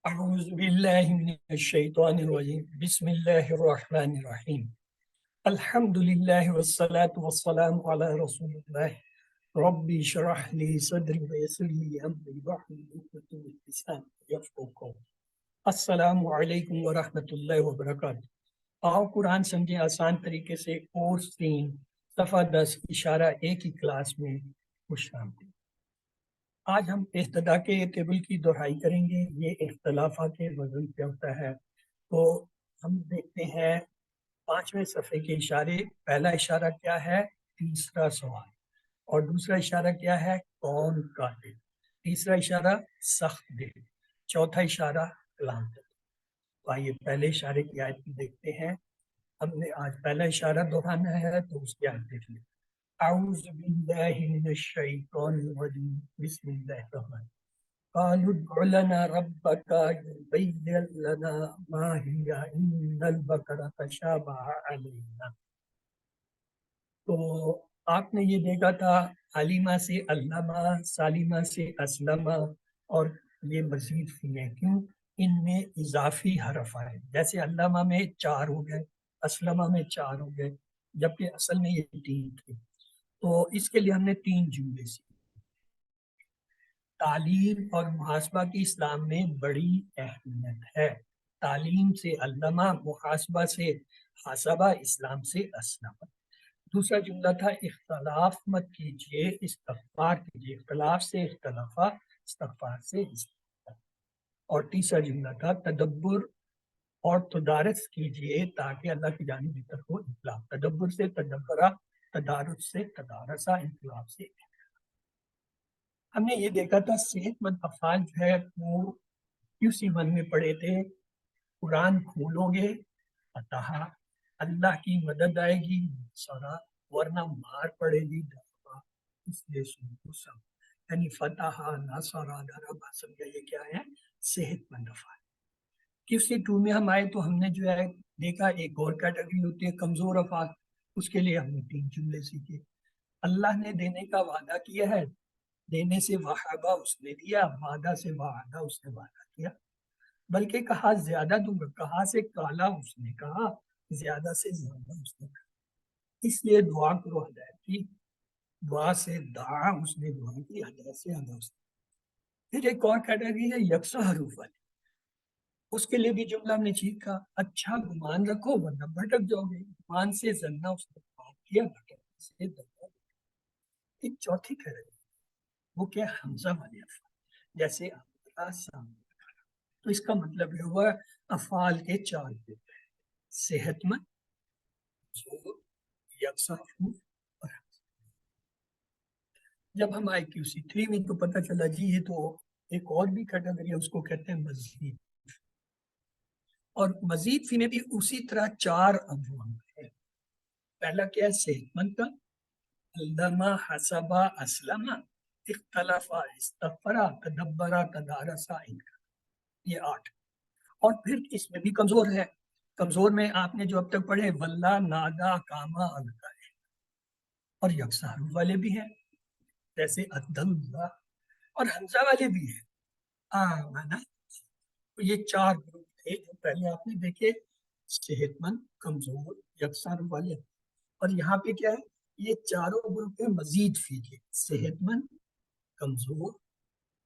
أعوذ بالله من الشيطان الرجيم بسم الله الرحمن الرحيم الحمد لله والصلاة والسلام على رسول الله ربي اشرح لي صدري ويسر لي أمري واحلل عقدة من لساني يفقهوا قولي السلام علیکم ورحمۃ اللہ وبرکاتہ۔ آؤ قرآن سمجھیں آسان طریقے سے، کورس 3 صفحہ 10 اشارہ 1 کی کلاس میں خوش آمدید۔ آج ہم احتدا کے ٹیبل کی دہرائی کریں گے۔ یہ اختلافات کے وزن پہ ہوتا ہے۔ تو ہم دیکھتے ہیں 5ویں صفحے کے اشارے۔ پہلا اشارہ کیا ہے؟ تیسرا سوال۔ اور دوسرا اشارہ کیا ہے؟ کون قاتل۔ تیسرا اشارہ سخت دل۔ چوتھا اشارہ کلام۔ تو آئیے پہلے اشارے کی آیت دیکھتے ہیں۔ ہم نے آج پہلا اشارہ دہرانا ہے تو اس کی آیت دیکھ لیں۔ اعوذ باللہ من الشیطان الرجیم بسم اللہ الرحمن قالوا ادع لنا ربك يبين لنا ما هي ان البقرة تشابه علينا۔ تو آپ نے یہ دیکھا تھا علیمہ سے علامہ، سالمہ سے اسلمہ، اور یہ مزید فیلیں کیوں؟ ان میں اضافی حرف آئے، جیسے علامہ میں 4 ہو گئے، اسلمہ میں 4 ہو گئے، جبکہ اصل میں یہ 3 تھے۔ تو اس کے لیے ہم نے 3 جملے سیکھے۔ تعلیم اور محاسبہ کی اسلام میں بڑی اہمیت ہے۔ تعلیم سے علامہ، محاسبہ سے حاسبہ، اسلام سے اسلمہ۔ دوسرا جملہ تھا اختلاف مت کیجیے، استغفار کیجیے۔ اختلاف سے اختلافہ، استغفار سے استغفار۔ اور تیسرا جملہ تھا تدبر اور تدارس کیجیے تاکہ اللہ کی جانب کی طرف ہو انقلاب۔ تدبر سے تدبرہ، تدارس سے تدارسہ، انقلاب سے۔ ہم نے یہ دیکھا تھا صحت مند افعال جو ہے وہ QC1 میں پڑھے تھے۔ قرآن کھولو گے فتح، اللہ کی مدد آئے گی سرا، ورنہ مار پڑے گی ڈربا، اس لیے سن سب، یعنی فتح، نصرہ، ڈربا، سمجھا یہ کیا ہے؟ صحت مند افعال۔ QC2 میں ہم آئے تو ہم نے جو ہے دیکھا ایک اور کیٹیگری ہوتی ہے کمزور افعال، اس کے لیے ہم نے 3 جملے سیکھے۔ اللہ نے دینے کا وعدہ کیا ہے، دینے سے وعدہ اس نے دیا، وعدہ سے وعدہ اس نے وعدہ کیا، بلکہ کہا زیادہ دوں گا، کہا سے کالا اس نے کہا، زیادہ سے زیادہ اس نے کہا۔ اس لیے دعا کرو ہدایت کی، دعا سے دعا اس نے دعا کی، ہدایت سے ہدایت اس نے۔ پھر ایک اور کیٹیگری ہے یکساں حروف والی، اس کے لیے بھی جملہ ہم نے سیکھا، اچھا گمان رکھو ورنہ بھٹک جاؤ گے۔ گمان سے زنہ اس نے بات کیا، بھٹکنے سے دنیا۔ ایک چوتھی کیٹیگری وہ کیا؟ حمزہ والے افعال، جیسے ہمارا سامنے۔ تو اس کا مطلب یہ ہوا افعال کے 4 گروپ ہیں: صحت مند، زور، یکساں حروف اور حمزہ۔ جب ہم آئے QC3 میں تو پتہ چلا جی یہ تو ایک اور بھی کیٹیگری ہے، اس کو کہتے ہیں مزید۔ اور مزید فی میں بھی اسی طرح 4 عنوان ہیں۔ پہلا کیا ہے؟ صحت مند کا، علامہ، حسبہ، اسلمہ، اختلافہ، استغفرہ، تدبرہ، تدارسہ، انکا، یہ 8۔ اور پھر اس میں بھی کمزور ہے۔ کمزور میں آپ نے جو اب تک پڑھے واللہ، نادا، کاما، الکا، اور یکساں حروف والے بھی ہیں جیسے عداللہ، اور حمزہ والے بھی ہیں آمنا۔ یہ 4 گروپ تھے جو پہلے آپ نے دیکھے، صحت مند، کمزور، یکساں حروف والے۔ اور یہاں پہ کیا ہے؟ یہ چاروں گروپ ہیں مزید فی کے، صحت مند، کمزور،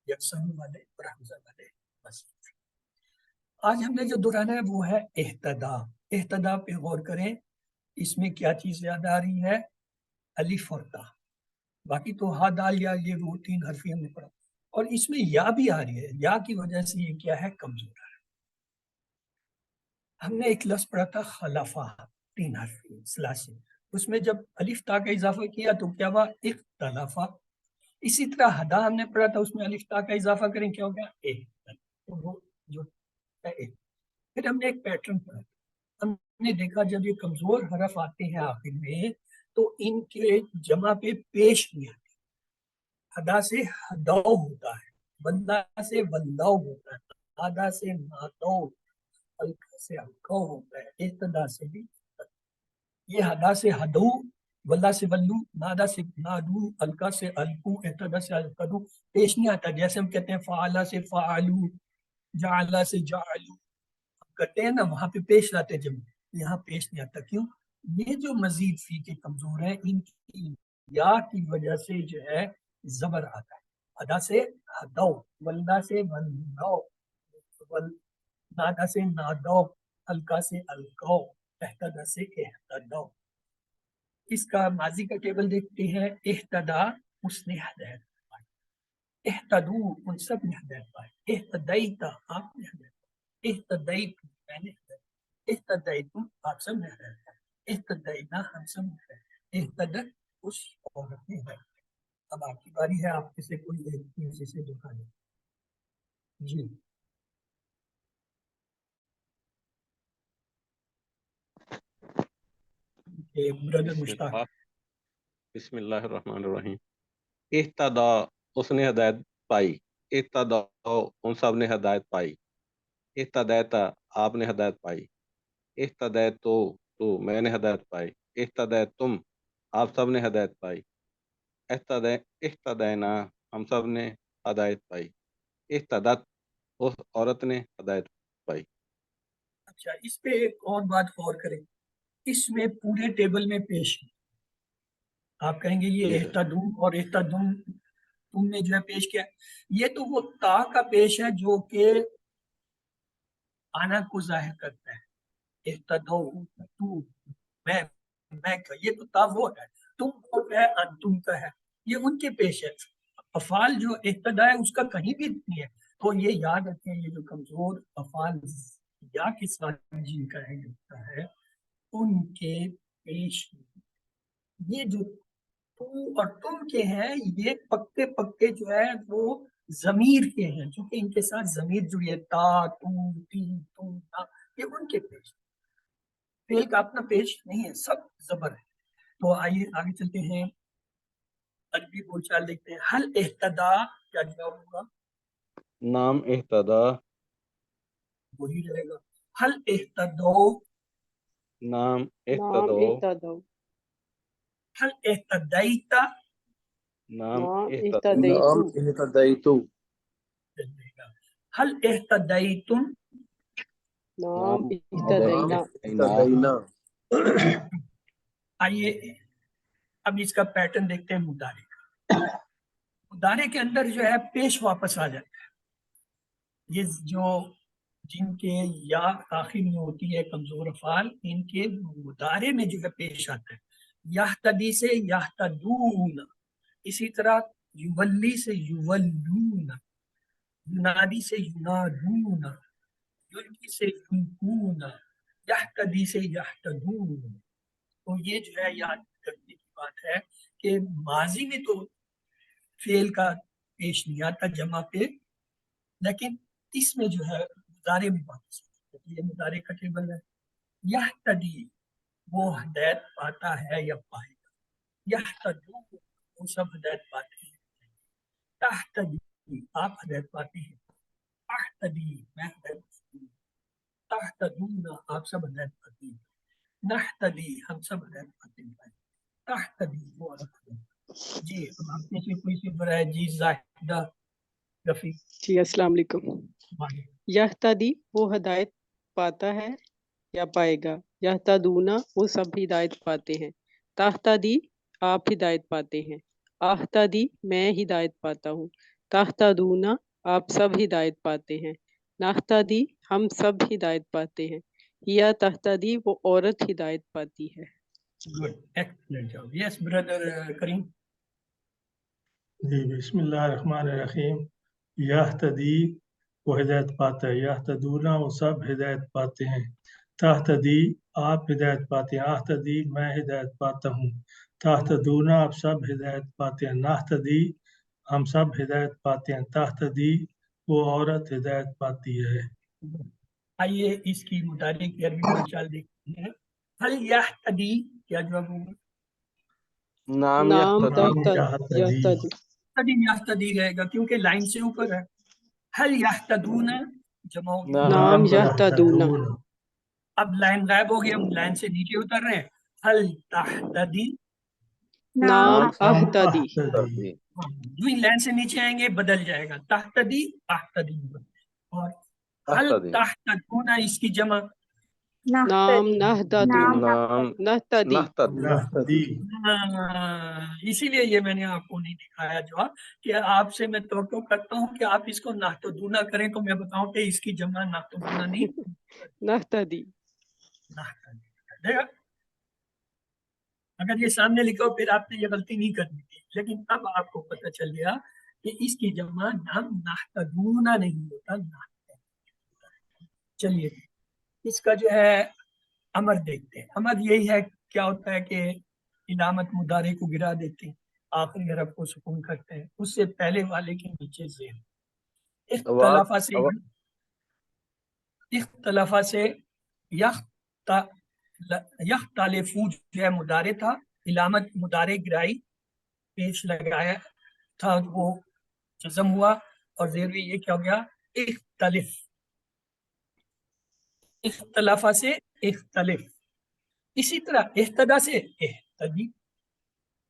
یکساں والے اور حمزہ والے مزید۔ آج ہم نے جو دہرانا ہے وہ ہے احتدا۔ احتدا پہ غور کریں، اس میں کیا چیز یاد آ رہی ہے؟ الف اور تا۔ باقی تو ہا، دال، یا، یہ وہ 3 حرفی ہم نے پڑھا، اور اس میں یا بھی آ رہی ہے، یا کی وجہ سے یہ کیا ہے؟ کمزور ہے۔ ہم نے ایک لفظ پڑھا تھا خلفہ، 3 حرفی ثلاثی، اس میں جب الف تا کا اضافہ کیا تو کیا ہوا؟ اختلافہ۔ اسی طرح ہدا ہم نے پڑھا تھا، اس میں الف تا کا اضافہ کریں کیا ہو گیا؟ تو وہ جو ہے۔ پھر ہم نے ایک پیٹرن پڑھا، ہم نے دیکھا جب یہ کمزور حرف آتے ہیں آخر میں تو ان کے جمع پہ پیش نہیں آتے۔ ہدا سے ہدو ہوتا ہے، بندہ سے ولو ہوتا ہے، نادا سے نادو، الکا سے الکو ہوتا ہے، احتدا سے بھی۔ یہ ہدا سے ہدو، ولہ سے ولو، نادا سے نادو، الکا سے الکو، احتدا سے الکدو پیش نہیں آتا۔ جیسے ہم کہتے ہیں فعالہ سے فعالو، जाला से जालू करते हैं ना, वहां पे पेश लाते हैं, जब यहाँ पेश नहीं आता। क्यों? ये जो मजीद फी के कमजोर हैं, इनकी या की वजह से जो है जबर आता है। अदा से हदौ, वल्दा से वल्दौ, वल नादा से नादौ, हल्का से अलकौ, एहतदा से एहतदौ। इसका माजी का टेबल देखते हैं। एहतदा, उसने हदायत पाई। एहतदू, उन सब ने हदायत पाई। एहतदैता, आपने हदायत पाई। एहतदैत, मैंने हदायत पाई। एहतदैतुम, आप सब ने हदायत पाई। एहतदैना, हम सब ने हदायत पाई। एहतदत, उस औरत ने हदायत पाई। अब आपकी बारी है, आप किसे कोई एक चीज से दिखा दें। जी ब्रदर मुश्ताक। बिस्मिल्लाहिर्रहमानिर्रहीम। इह्तदा, उसने हदायत पाई। इह्तदा, उन सब ने हदायत पाई। इह्तदैता, आपने हदायत पाई। इह्तदैतो, तो मैंने हदायत पाई। इह्तदैतुम, आप सब ने हदायत पाई। इह्तदैना, हम सब ने हदायत पाई। इह्तदत, उस औरत ने हदायत पाई। अच्छा, इस पे एक और बात गौर करें। इसमें पूरे टेबल में पेश है। आप कहेंगे ये जी सर। एहतदुम और एहतदुम तुमने जो है पेश किया, ये तो वो ता का पेश है जो कि आना को जाहिर करता है। एहतदौ, तू, मैं का, ये तो ता वो है। तुम वो है, अंतुम का है, ये उनके पेश है। अफाल जो इब्तदा है उसका कहीं भी नहीं है। तो ये याद रखें, ये जो कमजोर अफाल या के साथ जिनका है उनके पेश, ये जो तू और तुम के हैं, ये पक्के पक्के जो है वो जमीर के हैं, जो कि इनके साथ जमीर जुड़ी है। ता, तू, ती, तुम, ता, ये उनके पेश। फेल का अपना पेश नहीं है, सब जबर है। तो आइए आगे चलते हैं, अरबी बोलचाल देखते हैं। हल एहतदा, क्या जवाब होगा? नाम इह्तदा, वही रहेगा। हल एहतदौ, नाम नाम इह्तदौ, इhtadaw, हल एहतदैता, नाम नाम इह्तदौ, ihtadaytu, اهتديت हल एहतदैतुम, नाम नाम ihtadayna, इह्तदैना। اهتدينا आइए अब इसका पैटर्न देखते हैं मुदारे का। मुदारे के अंदर जो है पेश वापस आ जाता है। ये जो जिनके या आखिर में होती है कमजोर अफाल, इनके मुदारे में जो है पेश आता है। याहतदी से याहतदून, इसी तरह युवल्ली से युवल्लून, युनादी से युनादून, युल्की से युल्कून, याहतदी से याहतदून। तो ये जो है याद रखने की बात है कि माजी में तो फेल का पेश नहीं आता जमा पे, लेकिन इसमें जो है मुदारे में वापस आता है। ये मुदारे का टेबल है। याहतदी, वो हदायत पाता है या पाएगा। याहतदू, वो सब हदायत पाते हैं। तहतदी, आप हदायत पाते हैं। अहतदी, मैं हदायत पाती हूँ। तहतदूना, आप सब हदायत पाते हैं। नहतदी, हम सब हदायत पाते हैं। तहतदी, वो अलग हदायत। जी अब आप में से कोई से बराए जी जाहिदा रफी। जी अस्सलाम वालेकुम। यहतदी, वो हदायत पाता है या पाएगा। यहतदूना, वो सब हिदायत पाते हैं। ताहतदी, आप हिदायत पाते हैं। आहतदी, मैं हिदायत पाता हूँ। ताहतदूना, आप सब हिदायत पाते हैं। नाहतदी, हम सब हिदायत पाते हैं। या तहतदी, वो औरत हिदायत पाती है। Good, excellent job. Yes brother Karim. जी बिस्मिल्लाहिर्रहमानिर्रहीम। यहतदी, वो हिदायत पाता है। यहतदूना, वो सब हिदायत पाते हैं। ताहतदी, आप हिदायत पाते हैं। आहतदी, मैं हिदायत पाता हूँ। ताहतदूना, आप सब हिदायत पाते हैं। नाहतदी, हम सब हिदायत पाते हैं। ताहतदी, वो औरत हिदायत पाती है। आइए इसकी मुतारे की अरबी बोलचाल देखते हैं। हल यहतदी, क्या जवाब होगा? नाम नाम यह्तदी, यहतदी, तदी यहतदी रहेगा क्योंकि लाइन से ऊपर है। हल यहतदूना, जमा हो गया। नाम यहतदूना, अब लाइन गायब हो गई, हम लाइन से नीचे उतर रहे हैं। हल तहतदी, नाम नाम अहतदी, اهتدي जो ही लाइन से नीचे आएंगे बदल जाएगा। तहतदी, अहतदी। और हल तहतदी तहतदूना इसकी जमा नाम नहददू नाम नहतदी नहतदी नहतदी इसीलिए ये मैंने आपको नहीं दिखाया जवाब कि आपसे मैं तवक्को करता हूँ कि आप इसको नाहतदूना करें तो मैं बताऊं कि इसकी जमा नाहतदूना नहीं नहतदी नाहतदी कर देगा। अगर ये सामने लिखा हो फिर आपने ये गलती नहीं करनी थी, लेकिन अब आपको पता चल गया कि इसकी जमा नाम नाहतदूना नहीं होता नाहतदी। चलिए इसका जो है अमर देखते हैं। अमर यही है, क्या होता है कि इलामत मुदारे को गिरा देते हैं, आखिरी हरफ को सुकून करते हैं, उससे पहले वाले के नीचे ज़ेर। इख्तलाफा से यख्तलिफू जो है मुदारे था, इलामत मुदारे गिराई, पेश लगाया था, वो जज़म हुआ और ज़ेर भी ये क्या हो गया इख्तलिफ। इख्तलाफा से इख्तलिफ। इसी तरह इह्तदा से इह्तदी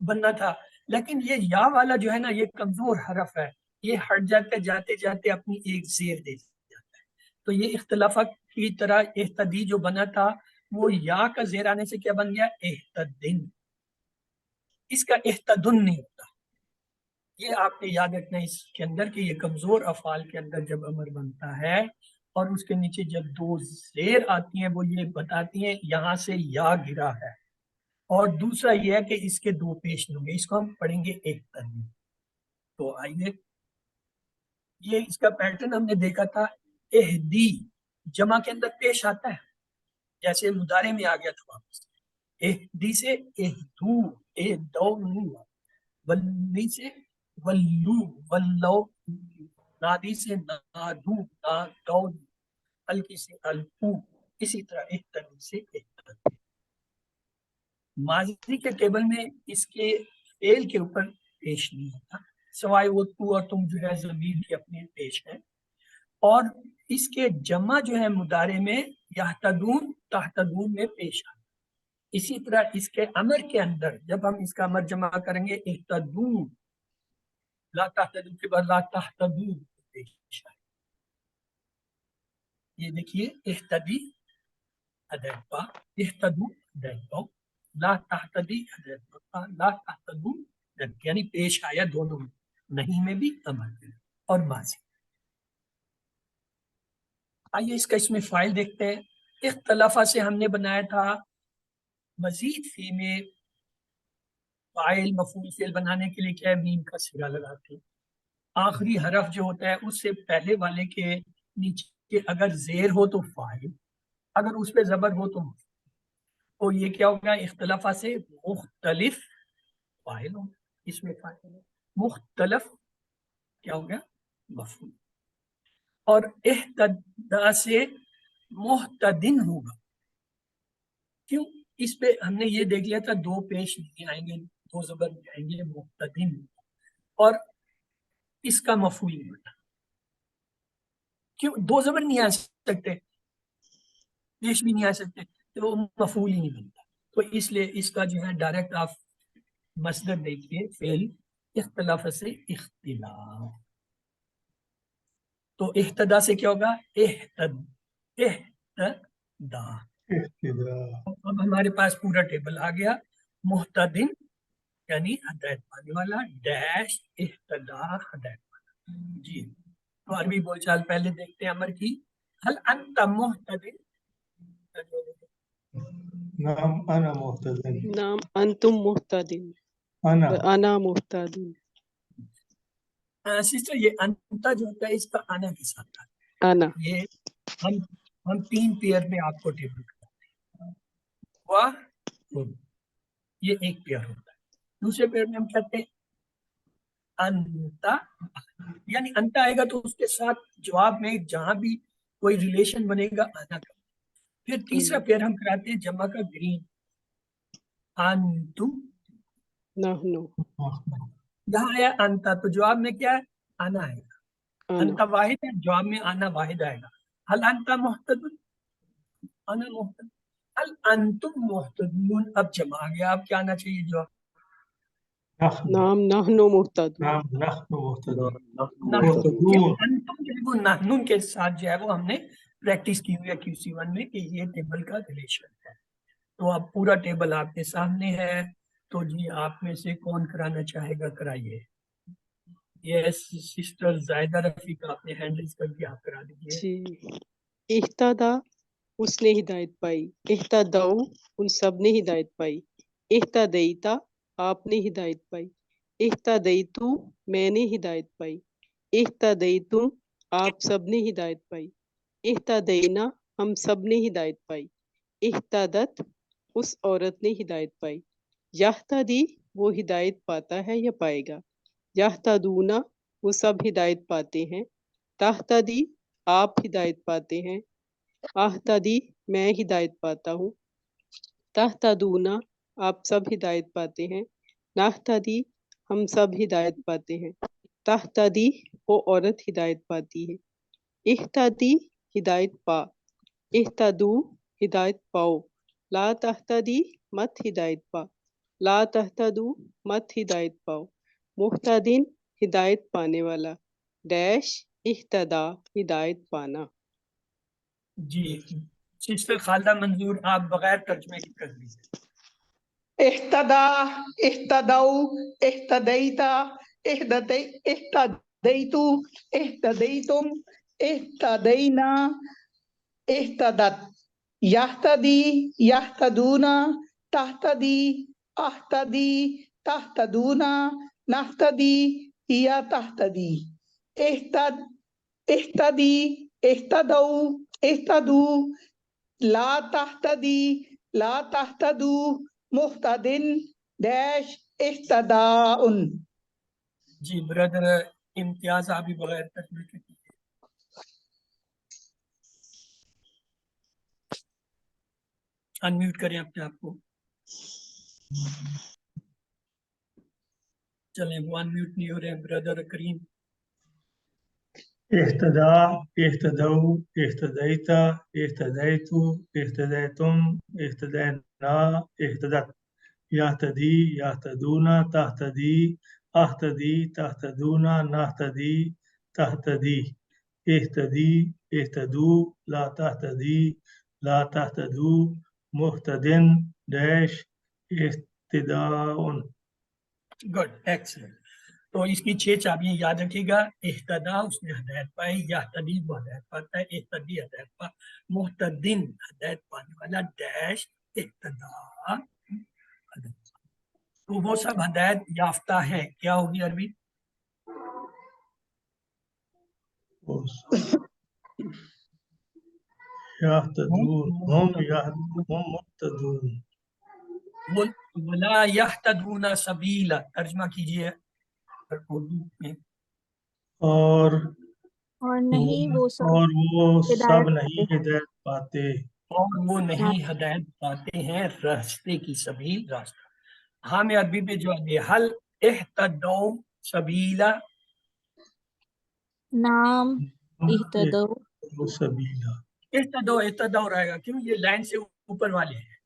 बनना था, लेकिन ये या वाला जो है ना ये कमजोर हरफ है, ये हट जाते जाते जाते अपनी एक ज़ेर दे जाता है, तो ये इख्तलाफा की तरह इह्तदी जो बना था वो या का ज़ेर आने से क्या बन गया इह्तदिन। इसका इह्तदुन नहीं होता, ये आपने याद रखना है इसके अंदर कि ये कमजोर अफाल के अंदर जब अमर बनता है और उसके नीचे जब दो ज़ेर आती हैं वो ये बताती हैं यहाँ से या गिरा है, और दूसरा ये है कि इसके दो पेश होंगे, इसको हम पढ़ेंगे एक तरह। तो आइए, ये इसका पैटर्न हमने देखा था, एहदी जमा के अंदर पेश आता है, जैसे मुदारे में आ गया था वापस। एहदी से एहदू, एहदौ, वल्ली से वल्लू, वल्लौ, नादी से नादू, नादौ, हल्की से अलकू, इसी तरह एक तरह से एक तरह। माजी के टेबल में इसके फेल के ऊपर पेश नहीं होता, सवाए वो तू और तुम जो है ज़मीर के अपने पेश है, और इसके जमा जो है मुदारे में यहतदून तहतदून में पेश आता। इसी तरह इसके अमर के अंदर जब हम इसका अमर जमा करेंगे इह्तदून, ला तहतदू के बाद ला तहतदून पेश आए। ये देखिए इह्तदी अदैपा, इह्तदू अदैपा, ला तहतदी अदैपा, ला तहतदू, यानी पेश आया दोनों में, नहीं में भी अमर में और माजी। आइए इसका इसमें फाइल देखते हैं। इख्तलाफा से हमने बनाया था मजीद फी में फाइल मफूल फेल बनाने के लिए क्या है, मीम का सिरा लगाते हैं। आखिरी हरफ जो होता है उससे पहले वाले के नीचे अगर जेर हो तो फाइल, अगर उस पर जबर हो तो ये क्या होगा इख्तलाफा से मुख्तलिफ फाइल होगा, इसमें फाइल मुख्तलफ क्या हो गया मफूल, और इह्तदा से मुहतदिन होगा। क्यों, इस पे हमने ये देख लिया था दो पेश नहीं आएंगे, दो जबर नहीं आएंगे, मुहतदिन, और इसका मफूल नहीं बना। क्यों, दो जबर नहीं आ सकते, पेश भी नहीं आ सकते, तो वो मफूल ही नहीं बनता। तो इसलिए इसका जो है डायरेक्ट आप मसदर देखिए फेल इख्तलाफ से इख्तिलाफ, तो इह्तदा से क्या होगा इह्तदा। अब हमारे पास पूरा टेबल आ गया। मुहतदिन यानी हदायत पाने वाला, डैश इह्तदा हदायत पाना। जी, तो अरबी बोलचाल पहले देखते हैं अमर की। हल अंत मुहतदिन, नाम अना मुहतदिन, नाम अंतुम मुहतदिन, अना मुहतदिन। सिस्टर ये अंता जो होता है इसका आना के साथ आता है। अना ये हम तीन पेयर में आपको टेबल कराते हैं, वाह ये एक पेयर होता है। दूसरे पेयर में हम कहते हैं अंता, यानी अंता आएगा तो उसके साथ जवाब में जहां भी कोई रिलेशन बनेगा आना का। फिर तीसरा पेयर हम कराते हैं जमा का ग्रीन, अंतुम नहनु, यहाँ आया अंता तो जवाब में क्या है आना आएगा, अना अंता वाहिद है जवाब में आना वाहिद आएगा। हल अंता मुहतदुन, आना मुहतदुन, हल अंतुम मुहतदुन, अब जमा आ गया, अब क्या आना चाहिए जवाब, नाम नहनु मुहतदुन, नाम नहनु मुहतदिन, अंतुम वो नाहनुन के साथ जो है वो हमने प्रैक्टिस की हुई है QC1 में कि ये टेबल का रिलेशन है। तो अब पूरा टेबल आपके सामने है, तो जी आप में से कौन कराना चाहेगा कराइए। यस सिस्टर जायदा रफीक, आपने हैंडल करके आप करा दीजिए। जी। इहतदा उसने हिदायत पाई, इहतदाउ उन सब ने हिदायत पाई, इहतदैता आपने हिदायत पाई, इहतदैतु मैंने हिदायत पाई, इहतदैतुम आप सब ने हिदायत पाई, इहतदैना हम सब ने हिदायत पाई, इहतदत उस औरत ने हिदायत पाई, याहतदी वो हिदायत पाता है या पाएगा, याहतदूना वो सब हिदायत पाते हैं, ताहतदी आप हिदायत पाते हैं, आहतदी मैं हिदायत पाता हूँ, ताहतदूना आप सब हिदायत पाते हैं, नाहतदी हम सब हिदायत पाते हैं, ताहतदी वो औरत हिदायत पाती है, इहतदी हिदायत पा, इहतदू हिदायत पाओ, ला ताहतदी मत हिदायत पा, ला ताहतदू मत हिदायत पाओ, मुहतदिन हिदायत पाने वाला, डैश इहतदा हिदायत पाना। जी सिस्टर खालदा मंजूर, आप बगैर तर्जमे की कर दीजिए। इहतदा, इहतदाउ, इहतदैता, इहतदैतु, इहतदैतुम, इहतदैना, इहतदत, याहतदी, याहतदूना, ताहतदी, आhtadi, ताहतदूना, नाहतदी, हिया ताहतदी, इहतदी, इहतदौ, इहतदू, ला ताहतदी, ला ताहतदू, मुहतदिन, डैश इहतदाउन। जी ब्रदर इम्तियाज, आप भी बगैर तर्जमे के कीजिए। अनम्यूट करें अपने आप को। चलें, वो अनम्यूट नहीं हो रहे हैं। ब्रदर करीम। इहतदा, इहतदौ, इहतदैता, इहतदैतु, इहतदैतुम, इहतदैना, इहतदत, याहतदी, याहतदूना, ताहतदी, आhtadi, ताहतदूना, नाहतदी, ताहतदी, इहतदी, इहतदू, ला ताहतदी, ला ताहतदू, मुहतदिन, डैश इहतिदाउन। Good, excellent. तो इसकी 6 चाबियां याद रखिएगा। इहतदा उसने हदायत पाई, याहतदी वो हदायत पाता है, इहतदी हदायत पा, मुहतदिन हदायत पाने वाला, डैश इहतदा। तो वो सब हदायत याफ्ता है। क्या होगी अरबी? याहतदून, हम मुहतदून। वला यहतदूना सबीला, तर्जमा कीजिए उर्दू में। और नहीं वो सब सब नहीं हिदायत पाते, और वो नहीं हदायत पाते हैं रास्ते की सभी रास्ता। हाँ में अरबी में जो है हल इहतदौ सबीला, नाम इहतदौ सबीला। इहतदौ रहेगा, क्यों? ये लाइन से ऊपर वाले हैं।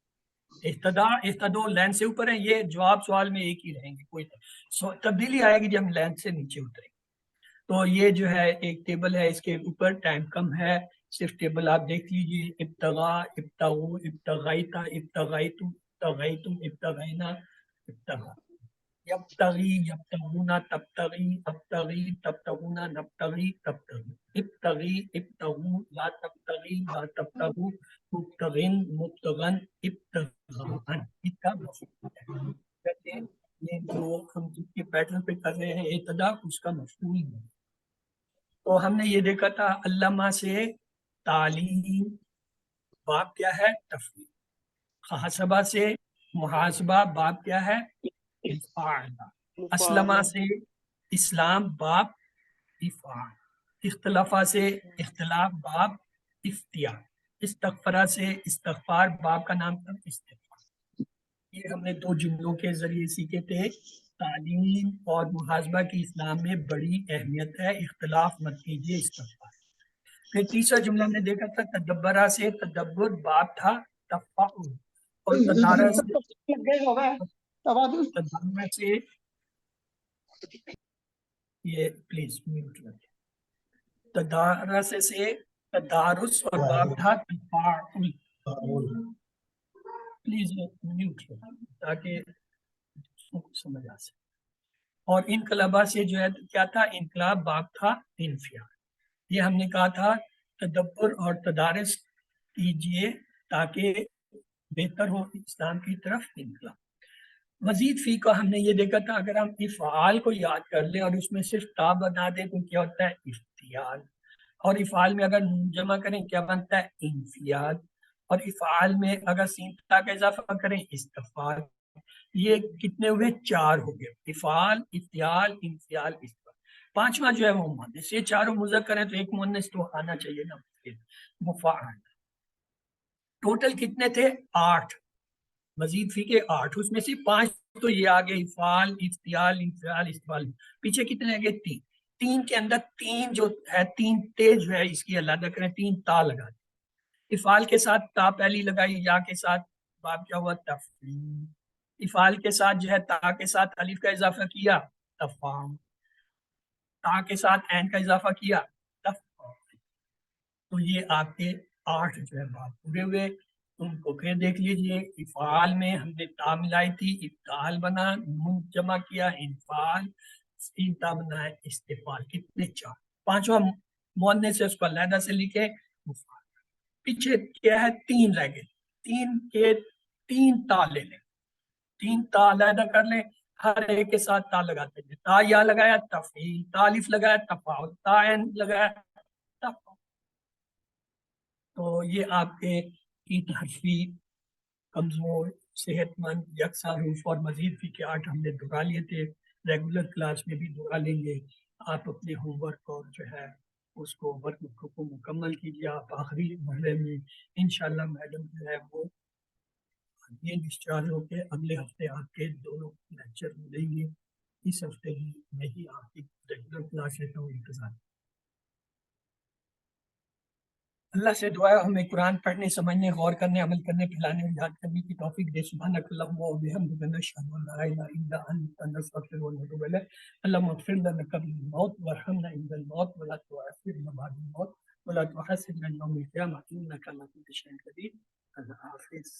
इहतदौ लाइन से ऊपर है, ये जवाब सवाल में एक ही रहेंगे, कोई तब्दीली आएगी जब हम लाइन से नीचे उतरेंगे। तो ये जो है एक टेबल है, इसके ऊपर टाइम कम है, सिर्फ टेबल आप देख लीजिए। इब्तगा, इब्तगू, इब्तगाइता, इब्तगाइतु, इब्तगाइतुम, इब्तगैना, इब्तगा, यब्तगी, यब्तगूना, तब्तगी, अब्तगी, तब्तगूना, नब्तगी, तब्तगी, इब्तगी, इब्तगू, ला तब्तगी, ला तब्तगू, मुब्तगिन, मुब्तगन, इब्तगान। इसका मफहूम है। कहते हैं ये जो हम जिसके पैटर्न पे कर रहे हैं इब्तदा, उसका मफहूम है। तो हमने ये देखा था अल्लामा से तालीम, बाब क्या है? तफवीर। मुहासबा से मुहासबा, बाब क्या है? इफ़ाला। अस्लमा से इस्लाम, बाब इफ़ाल। इख्तलाफा से इख्तलाफ, बाब इफ्तिया। इस्तगफरा से इस्तगफार, बाब का नाम था इस्तिगफार। ये हमने 2 जुमलों के जरिए सीखे थे। तालीम और मुहासबा की इस्लाम में बड़ी अहमियत है, इख्तलाफ मत कीजिए, इस्तगफार। फिर तीसरा जुमला हमने देखा था तदब्बरा से तदब्बुर, बाब था तफाउल। और तदारा से ये प्लीज म्यूट रखें। तदारस से तदारुस और बाब था तफाउल। प्लीज म्यूट ताकि समझ आ सके। और इनकलाबा से जो है क्या था, इनकलाब बाब था इनफियाल। ये हमने कहा था तदब्बर और तदारस कीजिए ताकि बेहतर हो इस्लाम की तरफ इनकलाब। मजीद फी का हमने ये देखा था, अगर हम इफ़ाल को याद कर लें और उसमें सिर्फ ता बना दें तो क्या होता है इफ्तियाल, और इफ़ाल में अगर नून जमा करें क्या बनता है इंफियाल, और इफ़ाल में अगर सीन ता का इजाफा करें इस्तफ़ाल। ये कितने हुए, 4 हो गए, इफ़ाल, इफ्तियाल, इंफियाल, इस्तफ़ाल। पांचवा जो है वो मुअन्नस। ये चारों मुज़क्कर हैं तो एक मुअन्नस तो आना चाहिए ना, मुफ़अल। टोटल कितने थे, 8। मजीद फी के 8, उसमें से 5 तो ये आ गए इफ़ाल, इफ्तियाल, इंफियाल, इस्तफ़ाल। पीछे कितने आ गए, 3। 3 के अंदर 3 जो है, 3 तेज है, इसकी अलग करें, 3 ता लगा दी। इफ़ाल के साथ ता पहली लगाई, या के साथ बाब क्या हुआ, तफ़ील। इफ़ाल के साथ जो है ता के साथ अलिफ का इजाफा किया, तफ़ाम। ता के साथ ऐन का इजाफा किया, तफ़ाम। तो ये आपके 8 जो है बाब पूरे हुए। उनको फिर देख लीजिए, इफ़ाल में हमने ता मिलाई थी, इफ़्ताल बना, नून जमा किया, इनफाल, सीन ता बना है, इस्तिफ़ाल। कितने, 4। पांचवा मुअन्नस से उसको अलहदा से लिखे, मुफ़अल। पीछे क्या है, 3 रह गए। 3 के 3 ता ले लें, 3 ता अलहदा कर लें, हर एक के साथ ता लगाते हैं। ता या लगाया तफ़ील, ता अलिफ लगाया तफ़ाउल, ता ऐन लगाया तफ़ाउल। तो ये आपके 3 हर्फी कमजोर, सेहतमंद, यकसा रूफ और मजीद फी के 8 हमने दोहरा लिए थे। रेगुलर क्लास में भी दोहरा लेंगे। आप अपने होमवर्क और जो है उसको वर्क को मुकम्मल कीजिए। आप आखिरी मरहले में इंशाल्लाह मैडम जो है वो ये डिस्चार्ज होके अगले हफ्ते आपके दोनों लेक्चर मिलेंगे। इस हफ्ते में ही आपकी रेगुलर क्लासेस का इंतजार। अल्लाह से दुआ है हमें कुरान पढ़ने, समझने, गौर करने, अमल करने, फैलाने और याद करने की तौफीक दे। सुब्हानकल्लाहुम्मा व बिहम्दिका नशहदु अन ला इलाहा इल्ला अंता नस्तगफिरुका व नतूबु इलैक। अल्लाहुम्मा इग़फिर लना क़ब्ल अल-मौत वरहमना इंदल मौत व ला तुअख़िरना बअदल मौत व ला तुहस्सिबना यौमल क़ियामह इन्नका अला कुल्लि शैइन क़दीर। अल्लाह हाफ़िज़।